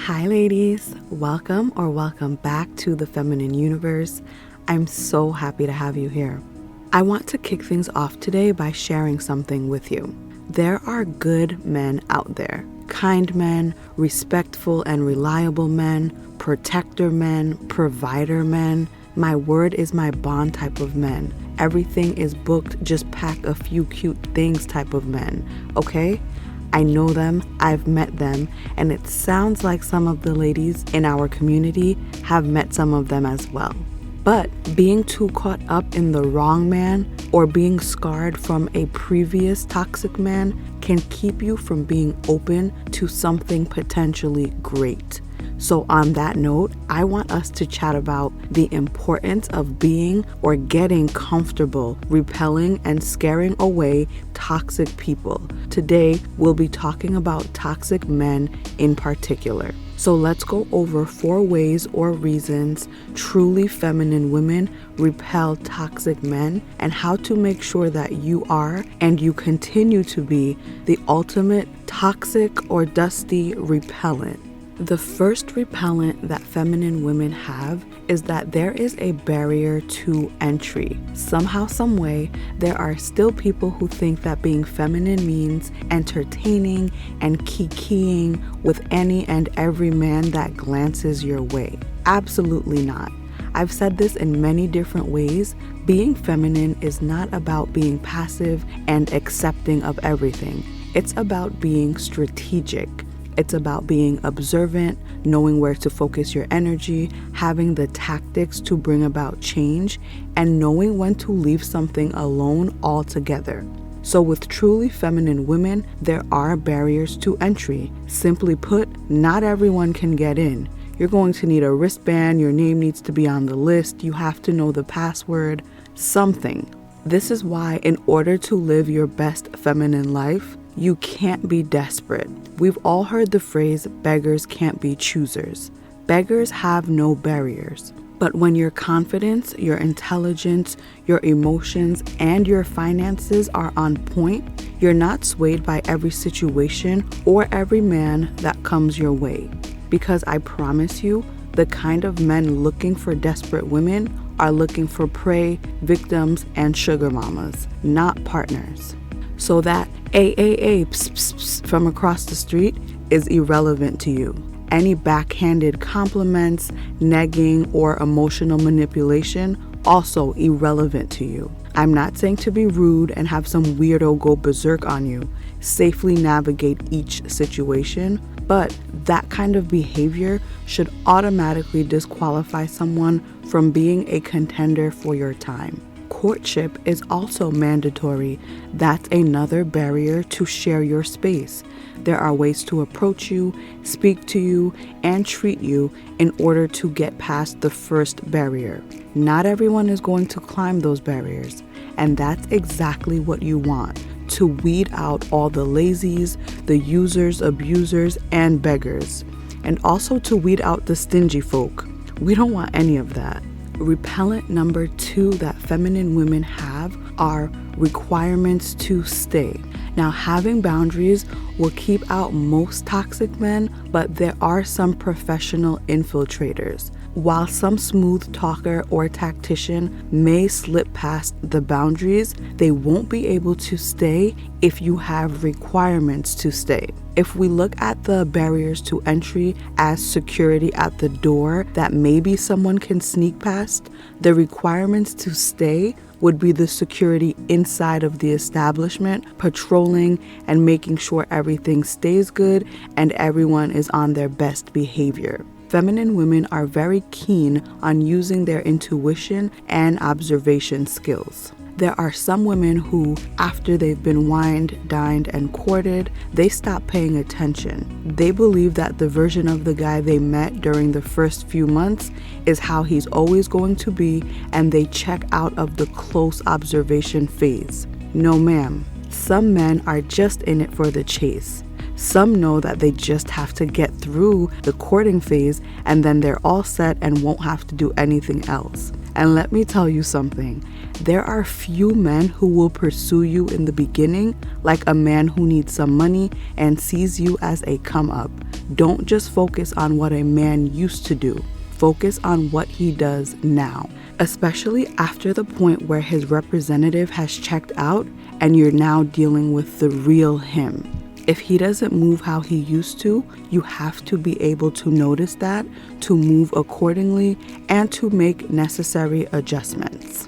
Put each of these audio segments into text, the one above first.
Hi ladies, welcome back to the feminine universe. I'm so happy to have you here. I want to kick things off today by sharing something with you. There are good men out there, kind men, respectful and reliable men, protector men, provider men. My word is my bond type of men. Everything is booked, just pack a few cute things type of men, okay? I know them, I've met them, and it sounds like some of the ladies in our community have met some of them as well. But being too caught up in the wrong man or being scarred from a previous toxic man can keep you from being open to something potentially great. So on that note, I want us to chat about the importance of being or getting comfortable, repelling and scaring away toxic people. Today, we'll be talking about toxic men in particular. So let's go over 4 ways or reasons truly feminine women repel toxic men and how to make sure that you are and you continue to be the ultimate toxic or dusty repellent. The first repellent that feminine women have is that there is a barrier to entry. Somehow, some way, there are still people who think that being feminine means entertaining and kikiing with any and every man that glances your way. Absolutely not. I've said this in many different ways. Being feminine is not about being passive and accepting of everything. It's about being strategic. It's about being observant, knowing where to focus your energy, having the tactics to bring about change, and knowing when to leave something alone altogether. So with truly feminine women, there are barriers to entry. Simply put, not everyone can get in. You're going to need a wristband, your name needs to be on the list, you have to know the password, something. This is why, in order to live your best feminine life, you can't be desperate. We've all heard the phrase, beggars can't be choosers. Beggars have no barriers. But when your confidence, your intelligence, your emotions, and your finances are on point, you're not swayed by every situation or every man that comes your way. Because I promise you, the kind of men looking for desperate women are looking for prey, victims, and sugar mamas, not partners. So that AAA pss, pss, pss from across the street is irrelevant to you. Any backhanded compliments, negging, or emotional manipulation also irrelevant to you. I'm not saying to be rude and have some weirdo go berserk on you. Safely navigate each situation, but that kind of behavior should automatically disqualify someone from being a contender for your time. Courtship is also mandatory. That's another barrier to share your space. There are ways to approach you, speak to you, and treat you in order to get past the first barrier. Not everyone is going to climb those barriers, and that's exactly what you want, to weed out all the lazies, the users, abusers, and beggars, and also to weed out the stingy folk. We don't want any of that. Repellent number 2 that feminine women have are requirements to stay. Now, having boundaries will keep out most toxic men, but there are some professional infiltrators. While some smooth talker or tactician may slip past the boundaries, they won't be able to stay if you have requirements to stay. If we look at the barriers to entry as security at the door that maybe someone can sneak past, the requirements to stay would be the security inside of the establishment, patrolling and making sure everything stays good and everyone is on their best behavior. Feminine women are very keen on using their intuition and observation skills. There are some women who, after they've been wined, dined, and courted, they stop paying attention. They believe that the version of the guy they met during the first few months is how he's always going to be, and they check out of the close observation phase. No, ma'am. Some men are just in it for the chase. Some know that they just have to get through the courting phase and then they're all set and won't have to do anything else. And let me tell you something. There are few men who will pursue you in the beginning like a man who needs some money and sees you as a come up. Don't just focus on what a man used to do. Focus on what he does now, especially after the point where his representative has checked out and you're now dealing with the real him. If he doesn't move how he used to, you have to be able to notice that, to move accordingly, and to make necessary adjustments.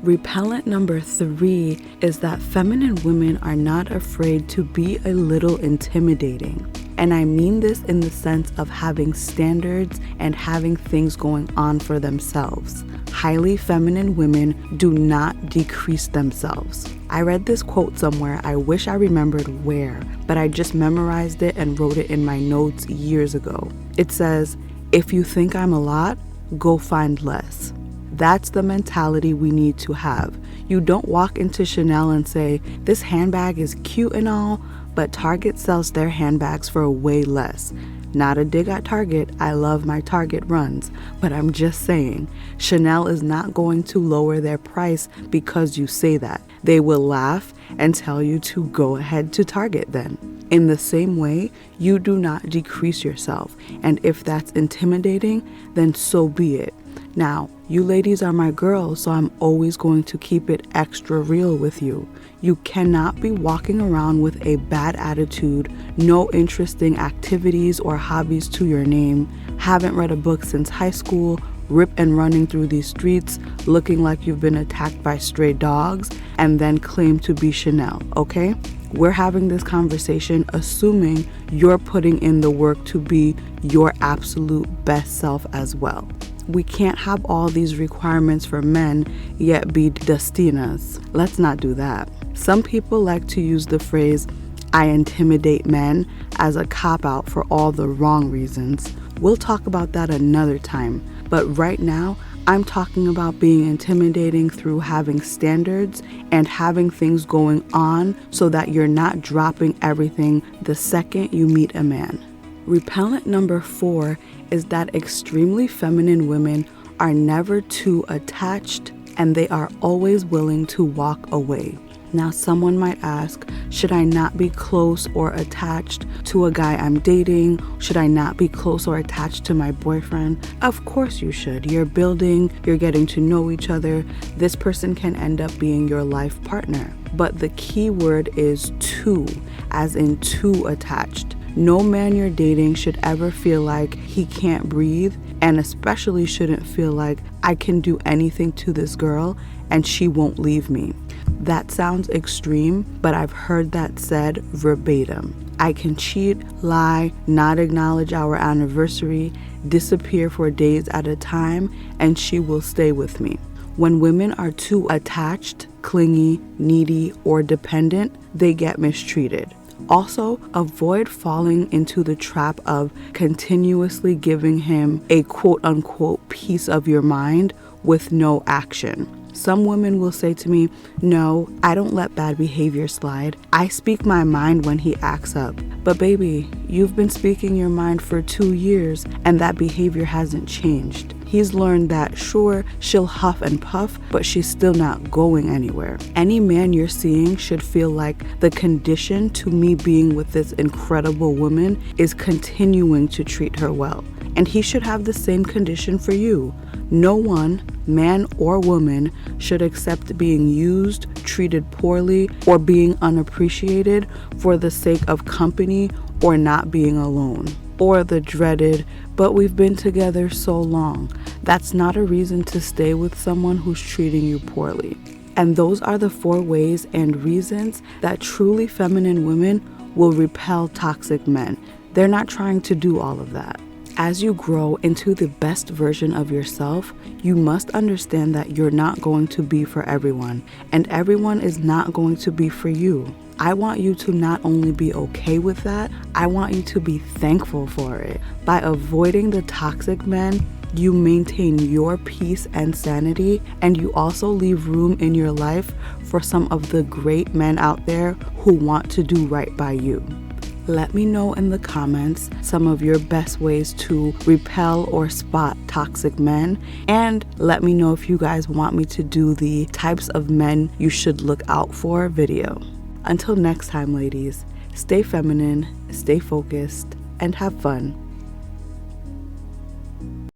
Repellent number 3 is that feminine women are not afraid to be a little intimidating. And I mean this in the sense of having standards and having things going on for themselves. Highly feminine women do not decrease themselves. I read this quote somewhere, I wish I remembered where, but I just memorized it and wrote it in my notes years ago. It says, "If you think I'm a lot, go find less." That's the mentality we need to have. You don't walk into Chanel and say, "This handbag is cute and all, but Target sells their handbags for way less." Not a dig at Target, I love my Target runs, but I'm just saying, Chanel is not going to lower their price because you say that. They will laugh and tell you to go ahead to Target then. In the same way, you do not decrease yourself, and if that's intimidating, then so be it. Now, you ladies are my girls, so I'm always going to keep it extra real with you. You cannot be walking around with a bad attitude, no interesting activities or hobbies to your name, haven't read a book since high school, rip and running through these streets, looking like you've been attacked by stray dogs, and then claim to be Chanel, okay? We're having this conversation assuming you're putting in the work to be your absolute best self as well. We can't have all these requirements for men yet be Dustinas. Let's not do that. Some people like to use the phrase, "I intimidate men," as a cop-out for all the wrong reasons. We'll talk about that another time. But right now, I'm talking about being intimidating through having standards and having things going on so that you're not dropping everything the second you meet a man. Repellent number 4 is that extremely feminine women are never too attached and they are always willing to walk away. Now, someone might ask, should I not be close or attached to a guy I'm dating? Should I not be close or attached to my boyfriend? Of course you should. You're building, you're getting to know each other. This person can end up being your life partner. But the key word is too, as in too attached. No man you're dating should ever feel like he can't breathe, and especially shouldn't feel like I can do anything to this girl and she won't leave me. That sounds extreme, but I've heard that said verbatim. I can cheat, lie, not acknowledge our anniversary, disappear for days at a time, and she will stay with me. When women are too attached, clingy, needy, or dependent, they get mistreated. Also, avoid falling into the trap of continuously giving him a quote-unquote piece of your mind with no action. Some women will say to me, "No, I don't let bad behavior slide. I speak my mind when he acts up." But baby, you've been speaking your mind for 2 years and that behavior hasn't changed. He's learned that, sure, she'll huff and puff, but she's still not going anywhere. Any man you're seeing should feel like the condition to me being with this incredible woman is continuing to treat her well. And he should have the same condition for you. No one, man or woman, should accept being used, treated poorly, or being unappreciated for the sake of company or not being alone. Or the dreaded, "but we've been together so long." That's not a reason to stay with someone who's treating you poorly. And those are the 4 ways and reasons that truly feminine women will repel toxic men. They're not trying to do all of that. As you grow into the best version of yourself, you must understand that you're not going to be for everyone, and everyone is not going to be for you. I want you to not only be okay with that, I want you to be thankful for it. By avoiding the toxic men, you maintain your peace and sanity, and you also leave room in your life for some of the great men out there who want to do right by you. Let me know in the comments some of your best ways to repel or spot toxic men, and let me know if you guys want me to do the types of men you should look out for video. Until next time, ladies, stay feminine, stay focused, and have fun.